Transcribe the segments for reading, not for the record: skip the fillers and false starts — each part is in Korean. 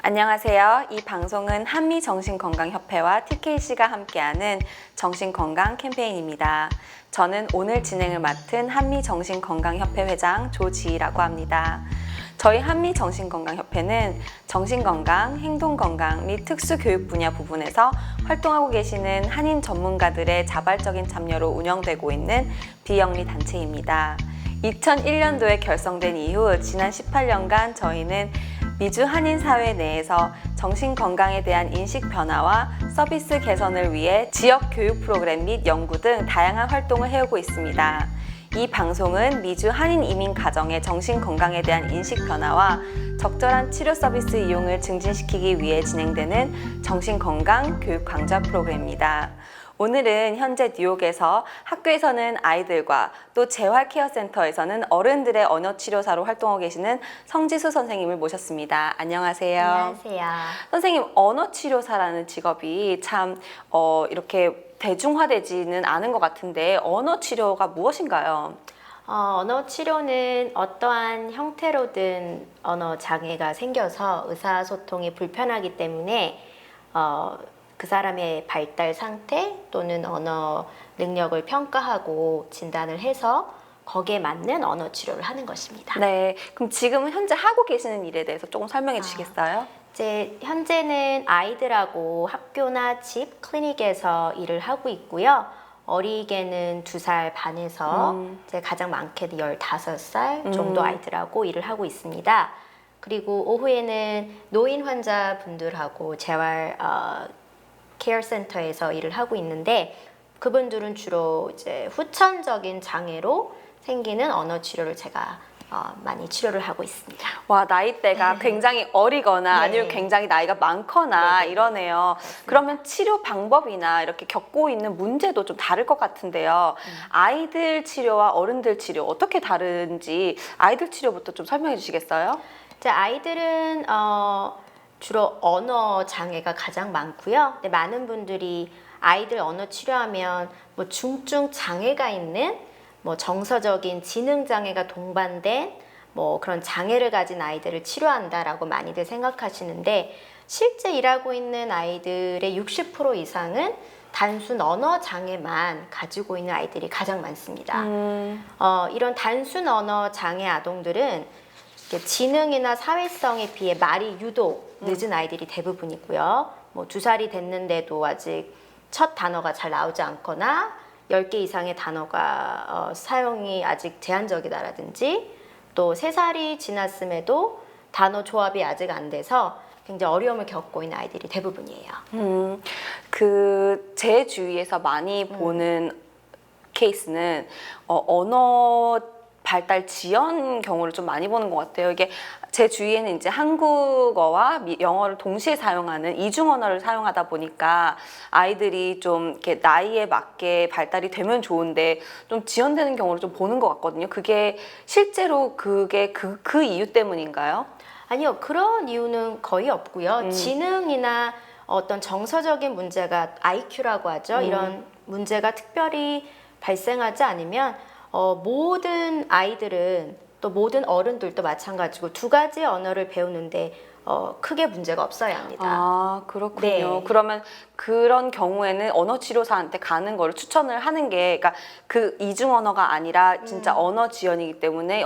안녕하세요. 이 방송은 한미정신건강협회와 TKC가 함께하는 정신건강 캠페인입니다. 저는 오늘 진행을 맡은 한미정신건강협회 회장 조지희라고 합니다. 저희 한미정신건강협회는 정신건강, 행동건강 및 특수교육 분야 부분에서 활동하고 계시는 한인 전문가들의 자발적인 참여로 운영되고 있는 비영리 단체입니다. 2001년도에 결성된 이후 지난 18년간 저희는 미주 한인 사회 내에서 정신건강에 대한 인식 변화와 서비스 개선을 위해 지역 교육 프로그램 및 연구 등 다양한 활동을 해오고 있습니다. 이 방송은 미주 한인 이민 가정의 정신건강에 대한 인식 변화와 적절한 치료 서비스 이용을 증진시키기 위해 진행되는 정신건강 교육 강좌 프로그램입니다. 오늘은 현재 뉴욕에서 학교에서는 아이들과 또 재활케어센터에서는 어른들의 언어치료사로 활동하고 계시는 성지수 선생님을 모셨습니다. 안녕하세요. 안녕하세요. 선생님, 언어치료사라는 직업이 참 이렇게 대중화되지는 않은 것 같은데 언어치료가 무엇인가요? 언어 치료는 어떠한 형태로든 언어 장애가 생겨서 의사소통이 불편하기 때문에 그 사람의 발달 상태 또는 언어 능력을 평가하고 진단을 해서 거기에 맞는 언어 치료를 하는 것입니다. 네, 그럼 지금은 현재 하고 계시는 일에 대해서 조금 설명해 주시겠어요? 이제 현재는 아이들하고 학교나 집, 클리닉에서 일을 하고 있고요. 어리게는 2살 반에서 이제 가장 많게는 15살 정도 아이들하고 일을 하고 있습니다. 그리고 오후에는 노인 환자분들하고 재활 케어 센터에서 일을 하고 있는데 그분들은 주로 이제 후천적인 장애로 생기는 언어 치료를 제가 많이 치료를 하고 있습니다. 와, 나이대가 굉장히 어리거나 아니면 굉장히 나이가 많거나 이러네요. 그러면 치료 방법이나 이렇게 겪고 있는 문제도 좀 다를 것 같은데요. 아이들 치료와 어른들 치료 어떻게 다른지 아이들 치료부터 좀 설명해 주시겠어요? 이제 아이들은 주로 언어 장애가 가장 많고요. 근데 많은 분들이 아이들 언어 치료하면 뭐 중증 장애가 있는 뭐 정서적인 지능 장애가 동반된 뭐 그런 장애를 가진 아이들을 치료한다라고 많이들 생각하시는데 실제 일하고 있는 아이들의 60% 이상은 단순 언어 장애만 가지고 있는 아이들이 가장 많습니다. 이런 단순 언어 장애 아동들은 지능이나 사회성에 비해 말이 유독 늦은 아이들이 대부분이고요. 뭐 2살이 됐는데도 아직 첫 단어가 잘 나오지 않거나 10개 이상의 단어가 사용이 아직 제한적이다라든지 또 3살이 지났음에도 단어 조합이 아직 안 돼서 굉장히 어려움을 겪고 있는 아이들이 대부분이에요. 제 주위에서 많이 보는 케이스는 언어 발달 지연 경우를 좀 많이 보는 것 같아요. 이게 제 주위에는 이제 한국어와 영어를 동시에 사용하는 이중 언어를 사용하다 보니까 아이들이 좀 이렇게 나이에 맞게 발달이 되면 좋은데 좀 지연되는 경우를 좀 보는 것 같거든요. 그게 실제로 그게 그 이유 때문인가요? 아니요, 그런 이유는 거의 없고요. 지능이나 어떤 정서적인 문제가 IQ라고 하죠. 이런 문제가 특별히 발생하지 않으면 모든 아이들은 또 모든 어른들도 마찬가지고 2가지 언어를 배우는데 크게 문제가 없어야 합니다. 아, 그렇군요. 네. 그러면 그런 경우에는 언어치료사한테 가는 거를 추천을 하는 게, 그러니까 그 이중 언어가 아니라 진짜 언어 지연이기 때문에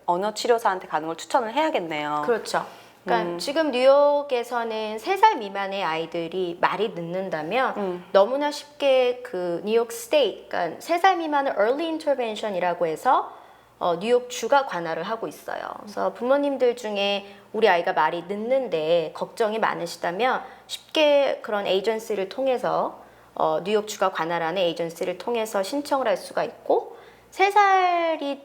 언어치료사한테 가는 걸 추천을 해야겠네요. 그렇죠. 그러니까 지금 뉴욕에서는 3살 미만의 아이들이 말이 늦는다면 너무나 쉽게 그 뉴욕 스테이트, 그러니까 3살 미만은 early intervention이라고 해서 뉴욕 주가 관할을 하고 있어요. 그래서 부모님들 중에 우리 아이가 말이 늦는데 걱정이 많으시다면 쉽게 그런 에이전시를 통해서 뉴욕 주가 관할하는 에이전시를 통해서 신청을 할 수가 있고 3살이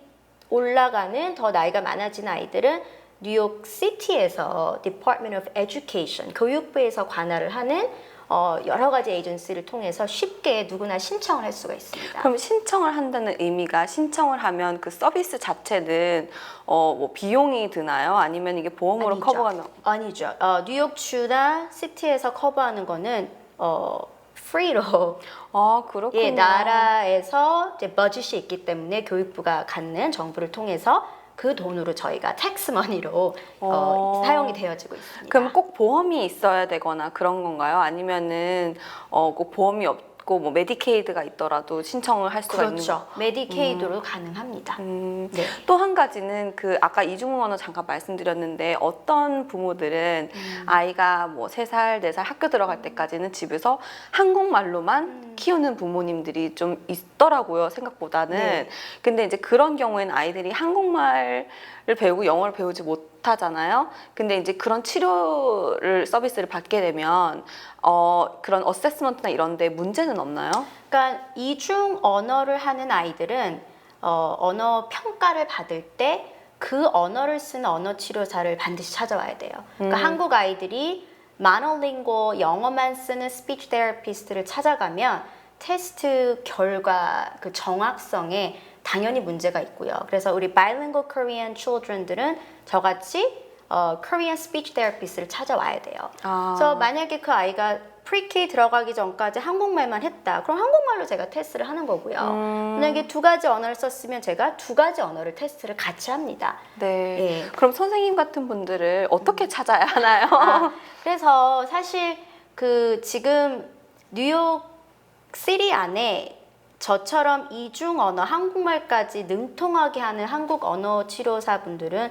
올라가는 더 나이가 많아진 아이들은 뉴욕 시티에서 Department of Education, 교육부에서 관할을 하는 여러 가지 에이전시를 통해서 쉽게 누구나 신청을 할 수가 있습니다. 그럼 신청을 한다는 의미가 신청을 하면 그 서비스 자체는 뭐 비용이 드나요? 아니면 이게 보험으로 아니죠. 커버가 나? 아니죠. 뉴욕주나 시티에서 커버하는 거는 free로 아, 그렇군요. 나라에서 이제 버짓이 있기 때문에 교육부가 갖는 정부를 통해서 어. 돈으로 저희가 텍스머니로 사용이 되어지고 있습니다. 그럼 꼭 보험이 있어야 되거나 그런 건가요? 아니면은 꼭 보험이 없고 뭐 메디케이드가 있더라도 신청을 할 수가 있는 그렇죠. 메디케이드로 가능합니다. 네. 또 한 가지는 그 아까 이중국 언어 잠깐 말씀드렸는데 어떤 부모들은 아이가 뭐 3살, 4살 학교 들어갈 때까지는 집에서 한국말로만 키우는 부모님들이 좀 있더라고요, 생각보다는. 네. 근데 이제 그런 경우에는 아이들이 한국말을 배우고 영어를 배우지 못하잖아요. 근데 이제 그런 치료를 서비스를 받게 되면 그런 어세스먼트나 이런 데 문제는 없나요? 그러니까 이중 언어를 하는 아이들은 언어 평가를 받을 때 그 언어를 쓰는 언어 치료사를 반드시 찾아와야 돼요. 그러니까 한국 아이들이 모노링고 영어만 쓰는 스피치 테라피스트를 찾아가면 테스트 결과 그 정확성에 당연히 문제가 있고요. 그래서 우리 bilingual Korean children들은 저같이 Korean speech therapist를 찾아와야 돼요. 그래서 만약에 그 아이가 pre-K 들어가기 전까지 한국말만 했다. 그럼 한국말로 제가 테스트를 하는 거고요. 만약에 2가지 언어를 썼으면 제가 2가지 언어를 테스트를 같이 합니다. 네. 예. 그럼 선생님 같은 분들을 어떻게 찾아야 하나요? 그래서 사실 그 지금 뉴욕 시리 안에 저처럼 이중 언어, 한국말까지 능통하게 하는 한국 언어 치료사 분들은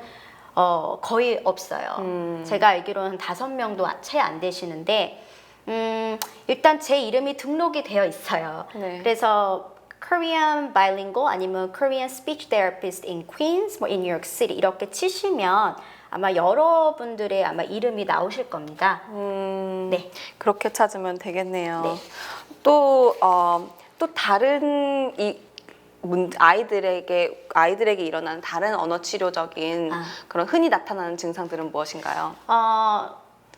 거의 없어요. 제가 알기로는 5명도 채 안 되시는데 일단 제 이름이 등록이 되어 있어요. 네. 그래서 Korean bilingual 아니면 Korean speech therapist in Queens, 뭐 in New York City 이렇게 치시면 아마 여러분들의 아마 이름이 나오실 겁니다. 네. 그렇게 찾으면 되겠네요. 네. 또 다른 아이들에게 일어나는 다른 언어 치료적인 그런 흔히 나타나는 증상들은 무엇인가요?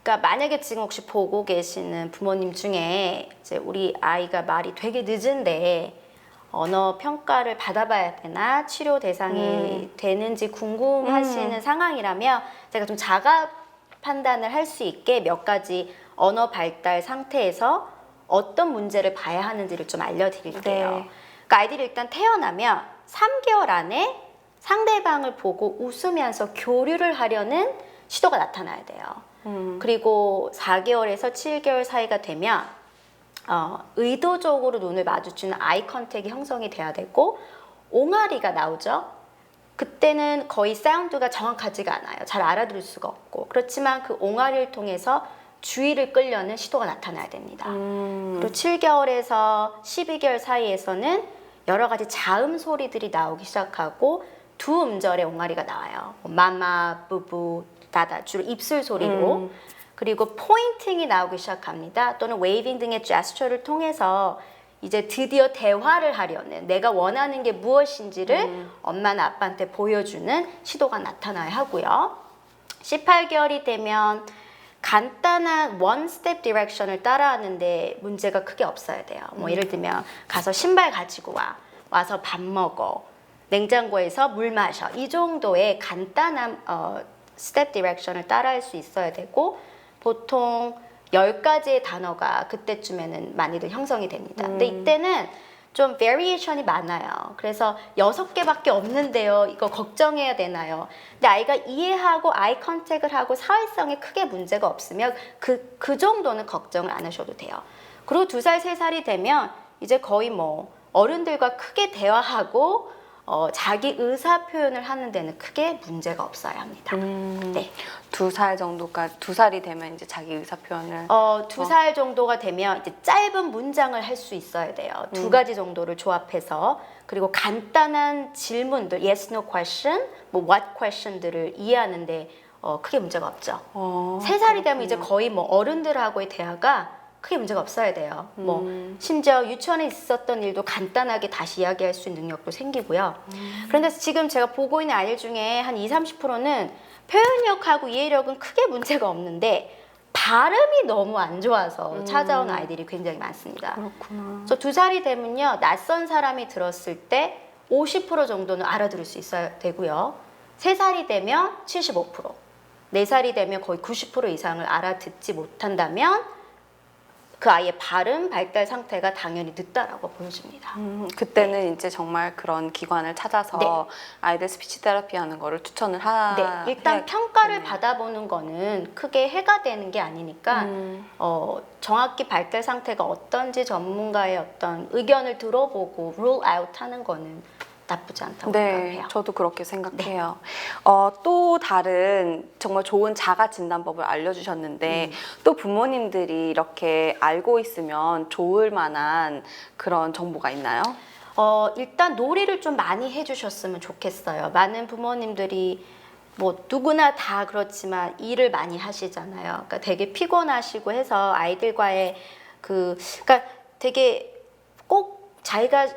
그러니까 만약에 지금 혹시 보고 계시는 부모님 중에 이제 우리 아이가 말이 되게 늦은데 언어 평가를 받아봐야 되나 치료 대상이 되는지 궁금하시는 상황이라면 제가 좀 자가 판단을 할 수 있게 몇 가지 언어 발달 상태에서 어떤 문제를 봐야 하는지를 좀 알려드릴게요. 네. 그러니까 아이들이 일단 태어나면 3개월 안에 상대방을 보고 웃으면서 교류를 하려는 시도가 나타나야 돼요. 그리고 4개월에서 7개월 사이가 되면 의도적으로 눈을 마주치는 아이 컨택이 형성이 돼야 되고 옹알이가 나오죠. 그때는 거의 사운드가 정확하지가 않아요. 잘 알아들을 수가 없고 그렇지만 그 옹알이를 통해서 주의를 끌려는 시도가 나타나야 됩니다. 그리고 7개월에서 12개월 사이에서는 여러 가지 자음 소리들이 나오기 시작하고 두 음절의 옹알이가 나와요. 마마, 부부, 다다 주로 입술 소리로 그리고 포인팅이 나오기 시작합니다. 또는 웨이빙 등의 제스처를 통해서 이제 드디어 대화를 하려는 내가 원하는 게 무엇인지를 엄마나 아빠한테 보여주는 시도가 나타나야 하고요. 18개월이 되면 간단한 one step direction을 따라하는데 문제가 크게 없어야 돼요. 뭐 예를 들면 가서 신발 가지고 와서 밥 먹어, 냉장고에서 물 마셔 이 정도의 간단한 step direction을 따라할 수 있어야 되고 보통 10가지의 단어가 그때쯤에는 많이들 형성이 됩니다. 근데 이때는 좀 variation이 많아요. 그래서 6개밖에 없는데요. 이거 걱정해야 되나요? 근데 아이가 이해하고 아이 컨택을 하고 사회성에 크게 문제가 없으면 그 정도는 걱정을 안 하셔도 돼요. 그리고 2살, 3살이 되면 이제 거의 뭐 어른들과 크게 대화하고 자기 의사 표현을 하는 데는 크게 문제가 없어야 합니다. 네. 2살 정도까지 2살이 되면 이제 자기 의사 표현을 2살 정도가 되면 이제 짧은 문장을 할 수 있어야 돼요. 2가지 정도를 조합해서 그리고 간단한 질문들 yes, no question, 뭐 what question들을 이해하는데 크게 문제가 없죠. 3살이 되면 이제 거의 뭐 어른들하고의 대화가 크게 문제가 없어야 돼요. 뭐 심지어 유치원에 있었던 일도 간단하게 다시 이야기할 수 있는 능력도 생기고요. 그런데 지금 제가 보고 있는 아이들 중에 한 20-30%는 표현력하고 이해력은 크게 문제가 없는데 발음이 너무 안 좋아서 찾아온 아이들이 굉장히 많습니다. 그렇구나. 그래서 2살이 되면요, 낯선 사람이 들었을 때 50% 정도는 알아들을 수 있어야 되고요. 3살이 되면 75%, 4살이 되면 거의 90% 이상을 알아듣지 못한다면 그 아이의 발음 발달 상태가 당연히 늦다라고 보여집니다. 그때는 이제 정말 그런 기관을 찾아서 네. 아이들 스피치 테라피 하는 거를 추천을 네, 일단 평가를 해야겠네요. 받아보는 거는 크게 해가 되는 게 아니니까 정확히 발달 상태가 어떤지 전문가의 어떤 의견을 들어보고 룰 아웃 하는 거는 나쁘지 않다고 네, 생각해요. 저도 그렇게 생각해요. 또 다른 정말 좋은 자가 진단법을 알려주셨는데 또 부모님들이 이렇게 알고 있으면 좋을 만한 그런 정보가 있나요? 일단 놀이를 좀 많이 해주셨으면 좋겠어요. 많은 부모님들이 뭐 누구나 다 그렇지만 일을 많이 하시잖아요. 그러니까 되게 피곤하시고 해서 아이들과의 그러니까 되게 꼭 자기가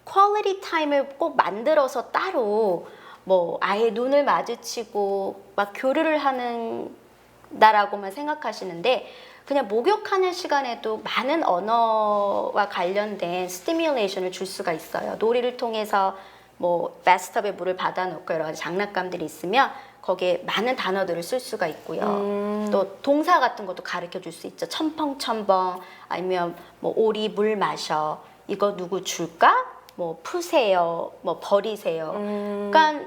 퀄리티 타임을 꼭 만들어서 따로 뭐 아예 눈을 마주치고 막 교류를 한다라고만 생각하시는데 그냥 목욕하는 시간에도 많은 언어와 관련된 스티뮬레이션을 줄 수가 있어요. 놀이를 통해서 뭐 바스톱에 물을 받아놓고 여러 가지 장난감들이 있으면 거기에 많은 단어들을 쓸 수가 있고요. 또 동사 같은 것도 가르쳐 줄 수 있죠. 첨벙첨벙 아니면 뭐 오리 물 마셔 이거 누구 줄까? 뭐 푸세요, 뭐 버리세요. 그러니까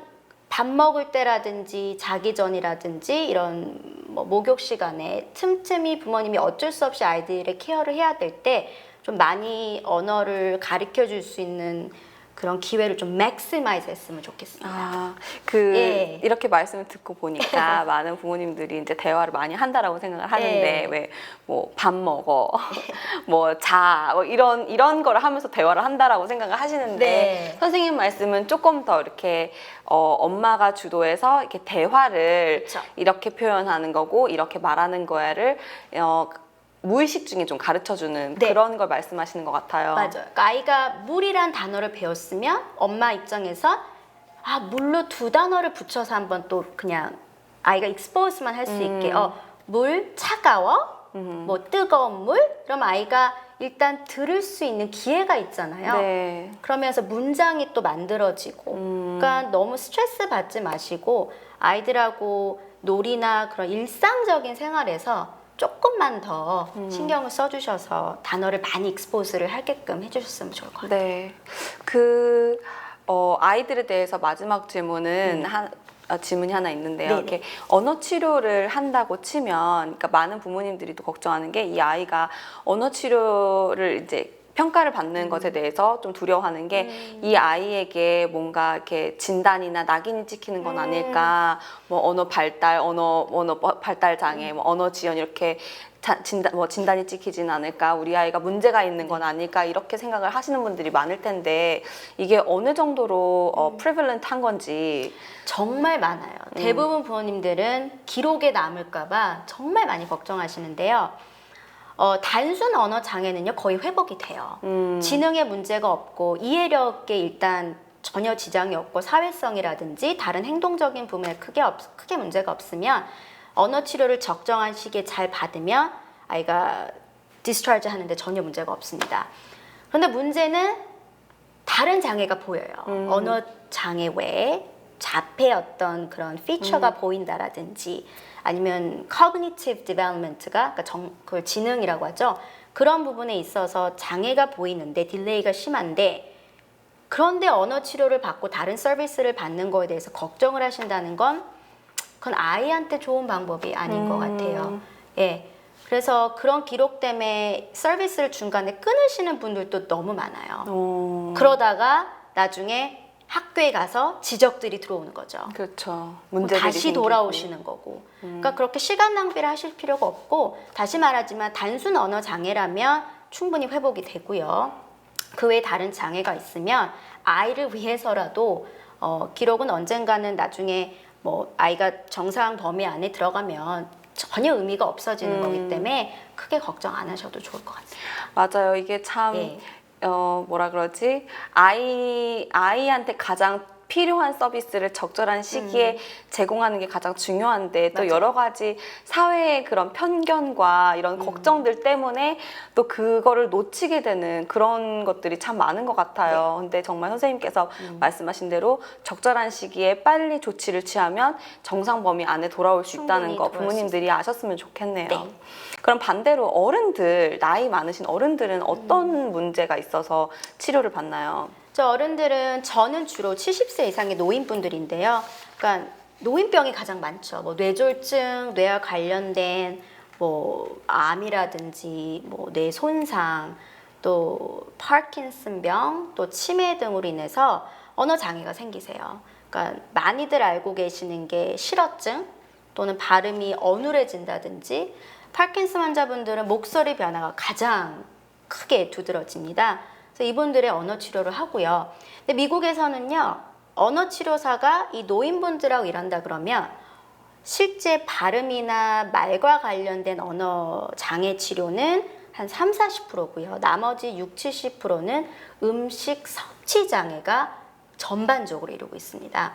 밥 먹을 때라든지 자기 전이라든지 이런 뭐 목욕 시간에 틈틈이 부모님이 어쩔 수 없이 아이들의 케어를 해야 될 때 좀 많이 언어를 가르쳐 줄 수 있는 그런 기회를 좀 맥시마이즈 했으면 좋겠습니다. 예. 이렇게 말씀을 듣고 보니까 많은 부모님들이 이제 대화를 많이 한다라고 생각을 하는데 예. 왜 뭐 밥 먹어, 뭐 자, 뭐 이런 거를 하면서 대화를 한다라고 생각을 하시는데 네. 선생님 말씀은 조금 더 이렇게 엄마가 주도해서 이렇게 대화를 그쵸. 이렇게 표현하는 거고 이렇게 말하는 거야를 무의식 중에 좀 가르쳐주는 네. 그런 걸 말씀하시는 것 같아요. 맞아요. 그러니까 아이가 물이란 단어를 배웠으면 엄마 입장에서 물로 두 단어를 붙여서 한번 또 그냥 아이가 익스포즈만 할 수 있게 물 차가워 뭐 뜨거운 물 그럼 아이가 일단 들을 수 있는 기회가 있잖아요. 네. 그러면서 문장이 또 만들어지고 그러니까 너무 스트레스 받지 마시고 아이들하고 놀이나 그런 일상적인 생활에서 조금만 더 신경을 써주셔서 단어를 많이 익스포즈를 하게끔 해주셨으면 좋을 것 같아요. 네. 아이들에 대해서 마지막 질문은 질문이 하나 있는데요. 네네. 이렇게 언어 치료를 한다고 치면, 그러니까 많은 부모님들이 또 걱정하는 게 이 아이가 언어 치료를 이제 평가를 받는 것에 대해서 좀 두려워하는 게 이 아이에게 뭔가 이렇게 진단이나 낙인이 찍히는 건 아닐까, 뭐 언어 발달, 언어 발달 장애, 뭐 언어 지연 이렇게 진단이 찍히진 않을까, 우리 아이가 문제가 있는 건 아닐까 이렇게 생각을 하시는 분들이 많을 텐데 이게 어느 정도로 프레블런트한 건지. 정말 많아요. 대부분 부모님들은 기록에 남을까봐 정말 많이 걱정하시는데요. 단순 언어 장애는요 거의 회복이 돼요. 지능에 문제가 없고 이해력에 일단 전혀 지장이 없고 사회성이라든지 다른 행동적인 부분에 크게 문제가 없으면 언어 치료를 적정한 시기에 잘 받으면 아이가 디스차지 하는데 전혀 문제가 없습니다. 그런데 문제는 다른 장애가 보여요. 언어 장애 외에 자폐 어떤 그런 피처가 보인다라든지 아니면 cognitive development가 그러니까 그걸 지능이라고 하죠. 그런 부분에 있어서 장애가 보이는데 딜레이가 심한데 그런데 언어 치료를 받고 다른 서비스를 받는 거에 대해서 걱정을 하신다는 건 그건 아이한테 좋은 방법이 아닌 것 같아요. 예. 그래서 그런 기록 때문에 서비스를 중간에 끊으시는 분들도 너무 많아요. 그러다가 나중에 학교에 가서 지적들이 들어오는 거죠. 그렇죠. 문제들이 다시 생기고. 돌아오시는 거고. 그러니까 그렇게 시간 낭비를 하실 필요가 없고 다시 말하지만 단순 언어 장애라면 충분히 회복이 되고요. 그 외에 다른 장애가 있으면 아이를 위해서라도 기록은 언젠가는 나중에 뭐 아이가 정상 범위 안에 들어가면 전혀 의미가 없어지는 거기 때문에 크게 걱정 안 하셔도 좋을 것 같습니다. 맞아요. 이게 참 예. 뭐라 그러지? 아이한테 가장 필요한 서비스를 적절한 시기에 제공하는 게 가장 중요한데 또 맞아요. 여러 가지 사회의 그런 편견과 이런 걱정들 때문에 또 그거를 놓치게 되는 그런 것들이 참 많은 것 같아요. 근데 정말 선생님께서 말씀하신 대로 적절한 시기에 빨리 조치를 취하면 정상 범위 안에 돌아올 수 있다는 충분히 거 돌아올 수 부모님들이 아셨으면 좋겠네요. 네. 그럼 반대로 어른들, 나이 많으신 어른들은 어떤 문제가 있어서 치료를 받나요? 저 어른들은 저는 주로 70세 이상의 노인분들인데요. 그러니까 노인병이 가장 많죠. 뭐 뇌졸중, 뇌와 관련된 뭐 암이라든지 뭐 뇌 손상, 또 파킨슨병, 또 치매 등으로 인해서 언어 장애가 생기세요. 그러니까 많이들 알고 계시는 게 실어증 또는 발음이 어눌해진다든지 파킨슨 환자분들은 목소리 변화가 가장 크게 두드러집니다. 그래서 이분들의 언어 치료를 하고요. 근데 미국에서는요, 언어 치료사가 이 노인분들하고 일한다 그러면 실제 발음이나 말과 관련된 언어 장애 치료는 한 30-40%고요. 나머지 60-70%는 음식 섭취 장애가 전반적으로 이루고 있습니다.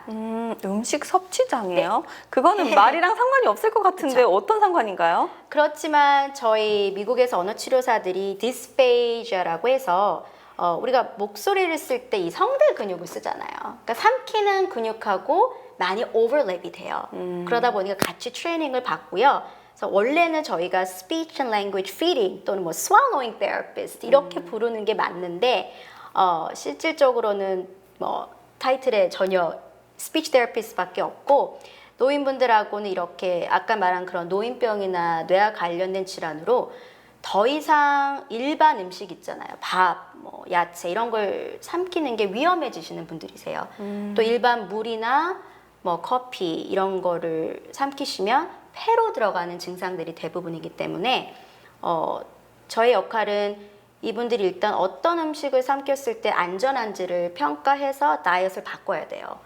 음식 섭취 장애요? 그거는 말이랑 상관이 없을 것 같은데 그쵸. 어떤 상관인가요? 그렇지만 저희 미국에서 언어 치료사들이 디스페이지아라고 해서 우리가 목소리를 쓸 때 이 성대 근육을 쓰잖아요. 그러니까 삼키는 근육하고 많이 오버랩이 돼요. 그러다 보니까 같이 트레이닝을 받고요. 그래서 원래는 저희가 speech and language feeding 또는 뭐 swallowing therapist 이렇게 부르는 게 맞는데 실질적으로는 뭐 타이틀에 전혀 speech therapist밖에 없고 노인분들하고는 이렇게 아까 말한 그런 노인병이나 뇌와 관련된 질환으로 더 이상 일반 음식 있잖아요. 밥, 뭐 야채 이런 걸 삼키는 게 위험해지시는 분들이세요. 또 일반 물이나 뭐 커피 이런 거를 삼키시면 폐로 들어가는 증상들이 대부분이기 때문에 저의 역할은 이분들이 일단 어떤 음식을 삼켰을 때 안전한지를 평가해서 다이어트를 바꿔야 돼요.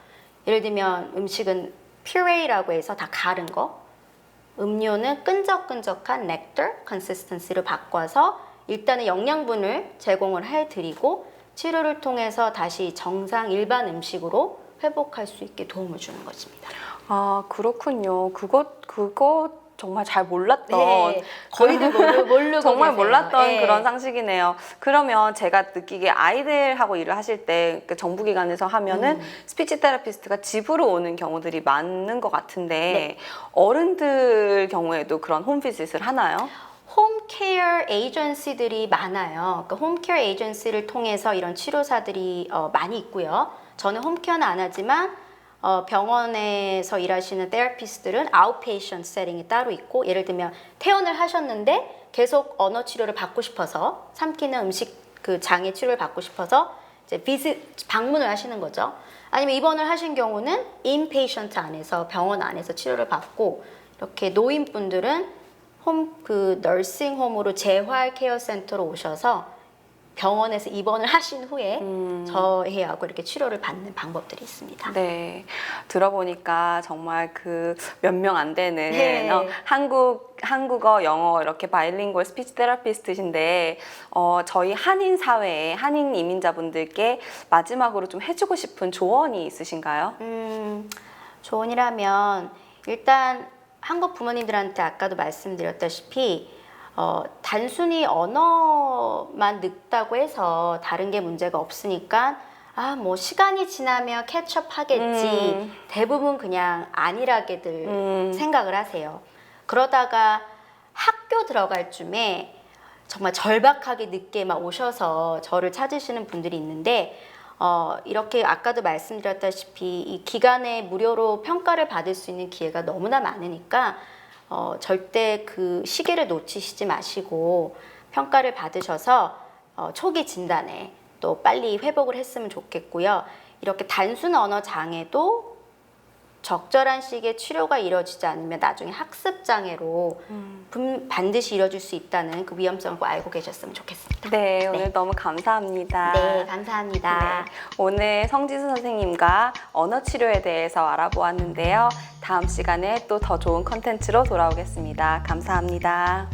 예를 들면 음식은 퓨레이라고 해서 다 갈은 거, 음료는 끈적끈적한 넥터 컨시스턴시로 바꿔서 일단은 영양분을 제공을 해드리고 치료를 통해서 다시 정상 일반 음식으로 회복할 수 있게 도움을 주는 것입니다. 아, 그렇군요. 그거 정말 잘 몰랐던 네, 거의들 모르고 정말 계세요. 몰랐던 네. 그런 상식이네요. 그러면 제가 느끼기에 아이들하고 일을 하실 때 정부기관에서 하면은 스피치 테라피스트가 집으로 오는 경우들이 많은 것 같은데 네. 어른들 경우에도 그런 홈비짓을 하나요? 홈케어 에이전시들이 많아요. 그러니까 홈케어 에이전시를 통해서 이런 치료사들이 많이 있고요. 저는 홈케어는 안 하지만 병원에서 일하시는 테라피스트들은 아웃페이션트 세팅이 따로 있고 예를 들면 퇴원을 하셨는데 계속 언어 치료를 받고 싶어서 삼키는 음식 그 장애 치료를 받고 싶어서 이제 방문을 하시는 거죠. 아니면 입원을 하신 경우는 인페이션트 안에서 병원 안에서 치료를 받고 이렇게 노인분들은 너싱홈으로 재활 케어 센터로 오셔서 병원에서 입원을 하신 후에 저희하고 이렇게 치료를 받는 방법들이 있습니다. 네, 들어보니까 정말 그 몇 명 안 되는 네. 한국어, 영어 이렇게 바이링구얼 스피치 테라피스트신데 저희 한인 사회에 한인 이민자분들께 마지막으로 좀 해주고 싶은 조언이 있으신가요? 조언이라면 일단 한국 부모님들한테 아까도 말씀드렸다시피 단순히 언어만 늙다고 해서 다른 게 문제가 없으니까 뭐 시간이 지나면 캐치업 하겠지 대부분 그냥 안일하게들 생각을 하세요. 그러다가 학교 들어갈 쯤에 정말 절박하게 늦게 막 오셔서 저를 찾으시는 분들이 있는데 이렇게 아까도 말씀드렸다시피 이 기간에 무료로 평가를 받을 수 있는 기회가 너무나 많으니까 절대 그 시기를 놓치시지 마시고 평가를 받으셔서 초기 진단에 또 빨리 회복을 했으면 좋겠고요. 이렇게 단순 언어 장애도 적절한 시기에 치료가 이루어지지 않으면 나중에 학습 장애로 반드시 이루어질 수 있다는 그 위험성을 꼭 알고 계셨으면 좋겠습니다. 네, 오늘 너무 감사합니다. 네, 감사합니다. 네, 오늘 성지수 선생님과 언어 치료에 대해서 알아보았는데요. 다음 시간에 또 더 좋은 컨텐츠로 돌아오겠습니다. 감사합니다.